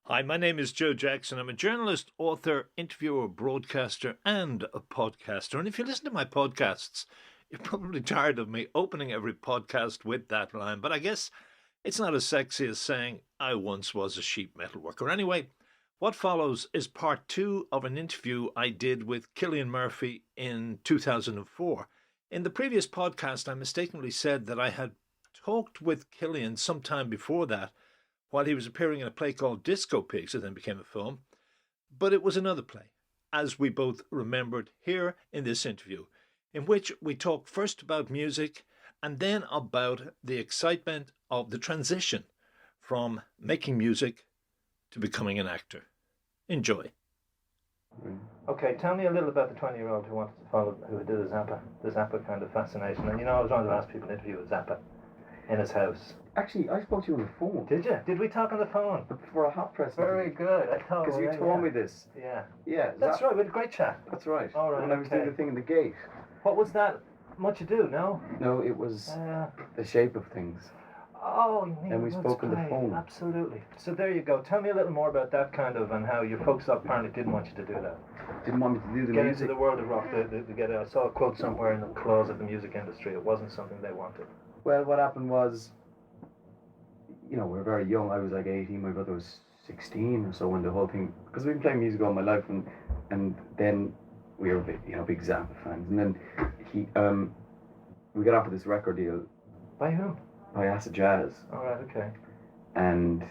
Hi, my name is Joe Jackson. I'm a journalist, author, interviewer, broadcaster, and a podcaster. And if you listen to my podcasts, you're probably tired of me opening every podcast with that line. But I guess it's not as sexy as saying, I once was a sheet metal worker. Anyway, what follows is part two of an interview I did with Cillian Murphy in 2004. In the previous podcast, I mistakenly said that I had talked with Cillian sometime before that while he was appearing in a play called Disco Pigs, that then became a film. But it was another play, as we both remembered here in this interview, in which we talk first about music and then about the excitement of the transition from making music to becoming an actor. Enjoy. Okay, tell me a little about the 20-year-old who wanted to follow, who did the Zappa kind of fascination. And I was one of the last people to interview with Zappa in his house. Actually, I spoke to you on the phone. Did you? Did we talk on the phone? For a hot press. Very good. I thought. Because you told me this. Yeah. Yeah. That's right. We had a great chat. That's right. All right. When I was doing the thing in the gate. What was that? Much Ado? No. No, it was The Shape of Things. Oh, you mean and we spoke on the phone. Absolutely. So there you go. Tell me a little more about that kind of, and how your folks apparently didn't want you to do that. Didn't want me to do the get music. Into the world of rock. I saw a quote somewhere in the clause of the music industry. It wasn't something they wanted. Well, what happened was, we were very young. I was like 18. My brother was 16 or so when the whole thing. Because we've been playing music all my life, and then we were big Zappa fans, and then we got offered this record deal. By whom? By Acid Jazz. All right, okay. And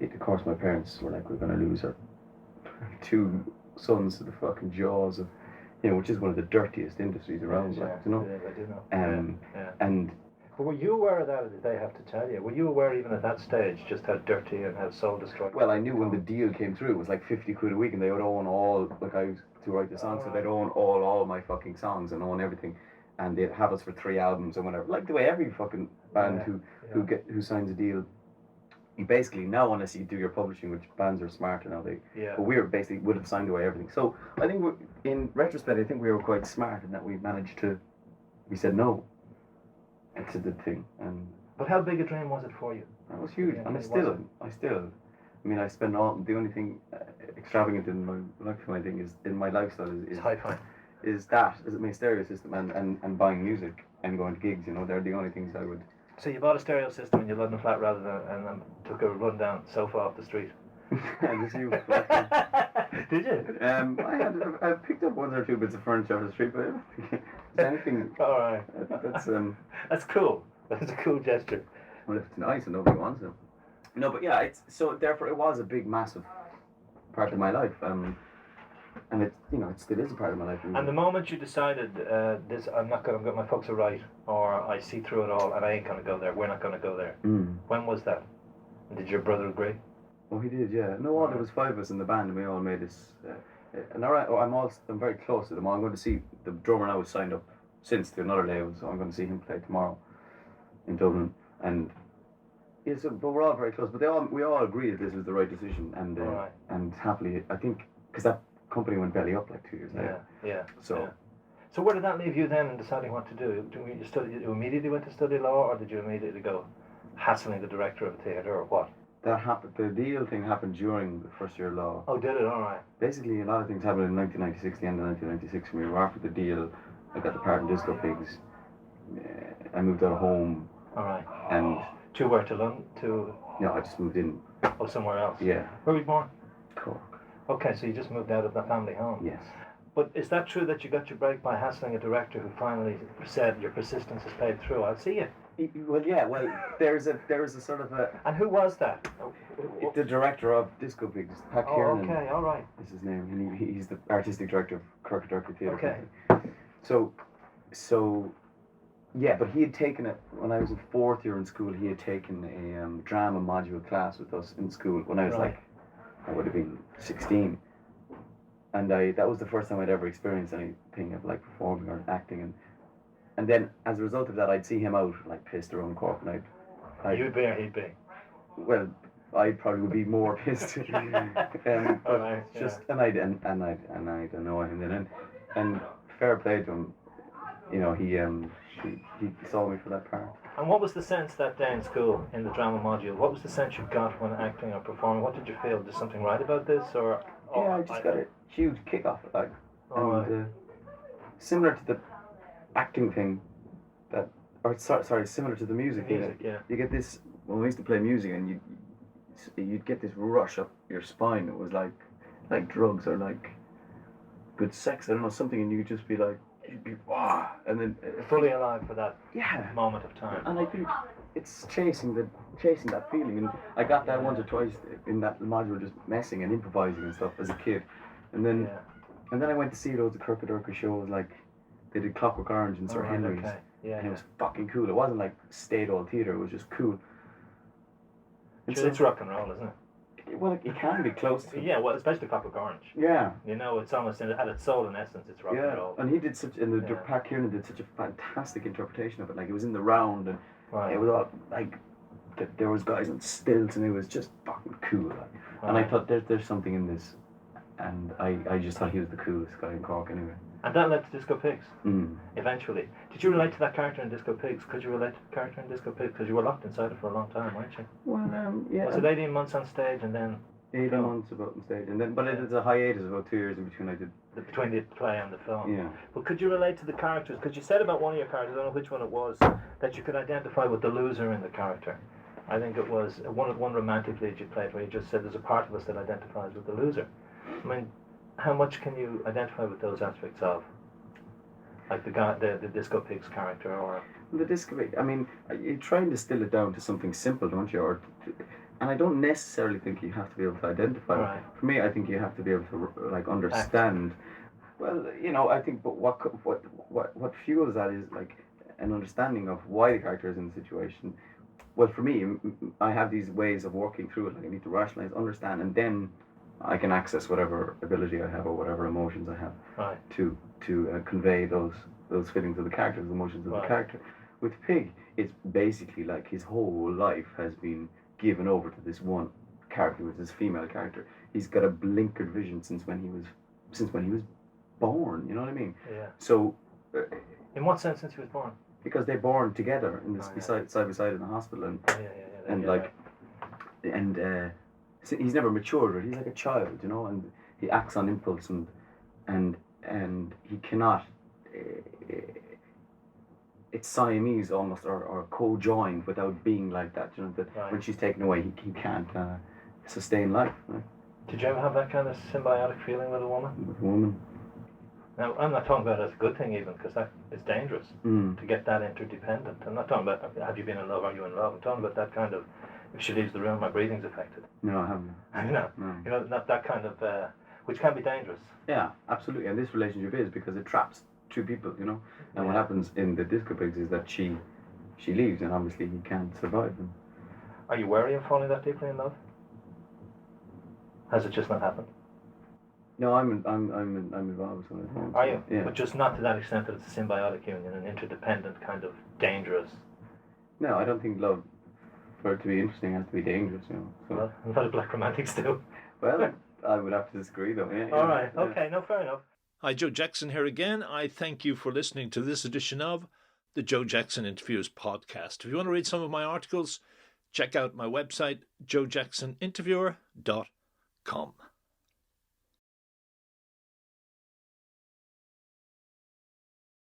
of course, my parents were like, we're going to lose our two sons to the fucking jaws of, which is one of the dirtiest industries around, Yeah, I do know. And. But were you aware of that, or did they have to tell you? Were you aware even at that stage just how dirty and how soul-destroying? Well, I knew when the deal came through, it was like 50 quid a week, and they would own all, like I was to write the songs, so they'd own all my fucking songs and own everything. And they'd have us for 3 albums and whatever. Like the way every fucking band who signs a deal, you basically now, unless you do your publishing, which bands are smarter now, but we would have signed away everything. So I think in retrospect, I think we were quite smart in that we said no to the thing. But how big a dream was it for you? It was huge, and I spend the only thing extravagant in my lifestyle, I think, is hi-fi. Is my stereo system and buying music and going to gigs. They're the only things I would. So you bought a stereo system in your London flat rather than and took a rundown sofa off the street. Just you. Did you? I picked up 1 or 2 bits of furniture off the street, but anything. All right. That's cool. That's a cool gesture. Well, if it's nice and nobody wants it. No, but yeah, therefore it was a big, massive part of my life. And it still is a part of my life. And the moment you decided, my folks are right, or I see through it all, and I ain't gonna go there. We're not gonna go there. When was that? And did your brother agree? Oh, he did, yeah. No, there was 5 of us in the band, and we all made this. And I'm very close to them. I'm going to see the drummer now is signed up since to another label, so I'm going to see him play tomorrow in Dublin. And but we're all very close. But we all agreed that this was the right decision, and happily, I think, because that company went belly up like 2 years later. Yeah. So where did that leave you then in deciding what to do? You immediately went to study law, or did you immediately go hassling the director of a theatre, or what? That happened. The deal thing happened during the first year of law. Oh, did it? All right. Basically, a lot of things happened in 1996, the end of 1996. When we were offered the deal, I got the part in Disco Pigs. I moved out of home. All right. And to where? To London? No, I just moved in. Oh, somewhere else. Yeah. Where were you born? Cork. Okay, so you just moved out of the family home. Yes. But is that true that you got your break by hassling a director who finally said your persistence has paid through? I'll see you. Well, yeah. Well, there's a sort of a. And who was that? The director of Disco Pigs, Pat Kiernan. Okay, all right. Is his name, and he's the artistic director of Cork Darker Theatre. Okay. So, yeah. But he had taken it when I was in 4th year in school. He had taken a drama module class with us in school when I was I would have been 16. And that was the first time I'd ever experienced anything of like performing or acting, and then as a result of that, I'd see him out like pissed around Cork, and you'd be or he'd be. Well, I probably would be more pissed. But just and I'd annoy him then, and fair play to him, you know, he saw me for that part. And what was the sense that day in school in the drama module? What was the sense you got when acting or performing? What did you feel? Did something right about this, or? Yeah, I just got a huge kick off it, like, Right. and similar to the acting thing, sorry, similar to the music thing. Music, yeah. You get this when we used to play music, and you'd get this rush up your spine. It was like drugs or like good sex. I don't know, something, and you could just be like, you'd be wow, and then Fully alive for that yeah moment of time. And I think it's chasing that feeling, and I got that once or twice in that module, just messing and improvising and stuff as a kid, and then I went to see loads of Kirk Durka shows, like they did Clockwork Orange and Sir Henry's, okay. and it was fucking cool. It wasn't like state old theatre; it was just cool. And It's rock and roll, isn't it? Well, it can be close to. Yeah, well, especially Clockwork Orange. Yeah. You know, it's almost at its soul and essence, it's rock and roll. And he did Pat Kieran did such a fantastic interpretation of it. Like, it was in the round, and it was all like there was guys on stilts, and it was just fucking cool. Like. And I thought there's something in this, and I just thought he was the coolest guy in Cork anyway. And that led to Disco Pigs. Mm. Eventually. Did you relate to that character in Disco Pigs? Could you relate to the character in Disco Pigs? Because you were locked inside it for a long time, weren't you? Well, yeah. Was it 18 months on stage and then? 18 months about on stage, and then but it was a hiatus about 2 years in between. I did between the play and the film. Yeah. But could you relate to the characters? Because you said about one of your characters, I don't know which one it was, that you could identify with the loser in the character. I think it was one romantic lead you played where you just said there's a part of us that identifies with the loser. I mean, how much can you identify with those aspects of? Like the Disco Pigs character, or the Disco Pig. I mean, you try and distill it down to something simple, don't you? And I don't necessarily think you have to be able to identify. Right. For me, I think you have to be able to like understand. Well, you know, I think, but what fuels that is like an understanding of why the character is in the situation. Well, for me, I have these ways of working through it. Like, I need to rationalize, understand, and then I can access whatever ability I have or whatever emotions I have to convey those feelings of the character, the emotions of the character. With Pig, it's basically like his whole life has been given over to this one character, which is this female character. He's got a blinkered vision since when he was born. You know what I mean? Yeah. So. In what sense, since he was born? Because they're born together in this side by side in the hospital, and he's never matured. Right? He's like a child, you know, and he acts on impulse, and he cannot. It's Siamese almost, or co-joined without being like that. You know, that when she's taken away, he can't sustain life. Right? Did you ever have that kind of symbiotic feeling with a woman? With a woman. Now, I'm not talking about it as a good thing even, because that is dangerous to get that interdependent. I'm not talking about have you been in love, are you in love? I'm talking about that kind of, if she leaves the room, my breathing's affected. No, I haven't. You know, not that kind of, which can be dangerous. Yeah, absolutely. And this relationship is because it traps two people, you know. And what happens in the Disco Pigs is that she leaves, and obviously he can't survive. Are you wary of falling that deeply in love? Has it just not happened? No, I'm involved. So are you? Yeah. But just not to that extent that it's a symbiotic union, an interdependent kind of dangerous. No, I don't think love, for it to be interesting, has to be dangerous. You know. So. Well, a lot of black romantics do. Well, I would have to disagree, though. Yeah. All right. Okay. No, fair enough. Hi, Joe Jackson here again. I thank you for listening to this edition of the Joe Jackson Interviews podcast. If you want to read some of my articles, check out my website, joejacksoninterviewer.com.